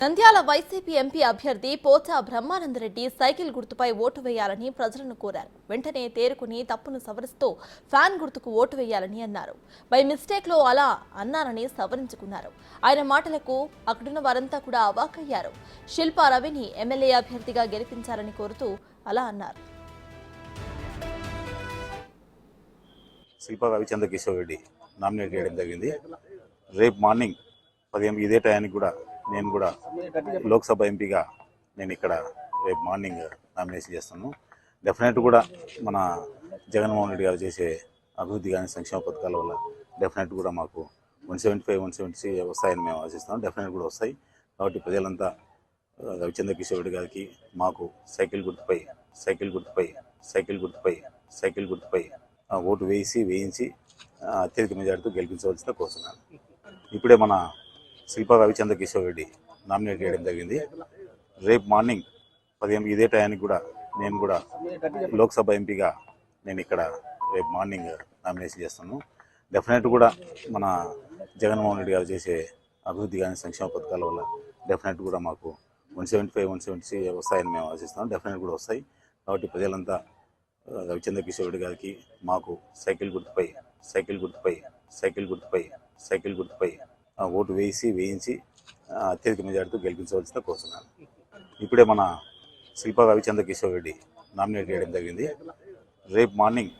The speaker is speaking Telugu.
నంద్యాల వైసీపీ ఎంపీ అభ్యర్థి పోచా బ్రహ్మానందరెడ్డి సైకిల్ గుర్తుపై ఓటు వేయాలని ప్రజలను కోరారు. వెంటనే తేరుకుని తప్పును సవరిస్తూ ఫ్యాన్ గుర్తుకు ఓటు వేయాలని అన్నారు. బై మిస్టేక్ లో అలా అన్నారని సవరించుకున్నారు. ఆయన మాటలకు అక్కడున్న వారంతా కూడా అవాక్కయ్యారు. శిల్పా రవిని ఎమ్మెల్యే అభ్యర్థిగా గెలిపించాలని కోరుతూ అలా అన్నారు. శిల్పా రవిచంద్ర కిషోర్ రెడ్డి నామినేట్ చేయడం జరిగింది. రేపు మార్నింగ్ 10 ఇదే టయానికి కూడా నేను కూడా లోక్సభ ఎంపీగా నేను ఇక్కడ రేపు మార్నింగ్ నామినేషన్ చేస్తాను. డెఫినెట్ కూడా మన జగన్మోహన్ రెడ్డి గారు చేసే అభివృద్ధి కానీ సంక్షేమ పథకాల వల్ల డెఫినెట్ కూడా మాకు 175, 170 వస్తాయని మేము ఆశిస్తాం. డెఫినెట్ కూడా వస్తాయి. కాబట్టి ప్రజలంతా రవిచంద్ర కిషోర్ రెడ్డి గారికి మాకు సైకిల్ గుర్తుపై ఓటు వేయించి అత్యధిక మెజార్టీతో గెలిపించవలసిందిగా కోరుతున్నాను. ఇప్పుడే మన శిల్పా రవిచంద్ర కిషోర్ రెడ్డి నామినేట్ చేయడం జరిగింది. రేపు మార్నింగ్ 10 ఇదే టయానికి కూడా నేను కూడా లోక్సభ ఎంపీగా నేను ఇక్కడ రేపు మార్నింగ్ నామినేషన్ చేస్తాను. డెఫినెట్ కూడా మన జగన్మోహన్ రెడ్డి గారు చేసే అభివృద్ధి కానీ సంక్షేమ పథకాల వల్ల డెఫినెట్ కూడా మాకు 175, 170 వస్తాయని మేము ఆశిస్తాం. డెఫినెట్ కూడా వస్తాయి. కాబట్టి ప్రజలంతా రవిచంద్ర కిషోర్ రెడ్డి గారికి మాకు సైకిల్ గుర్తుపై ఓటు వేయించి అత్యధిక మెజార్టీతో గెలిపించవలసిందిగా కోరుతున్నాను. ఇప్పుడే మన శిల్పా రవిచంద్ర కిషోర్ రెడ్డి నామినేట్ చేయడం జరిగింది. రేపు మార్నింగ్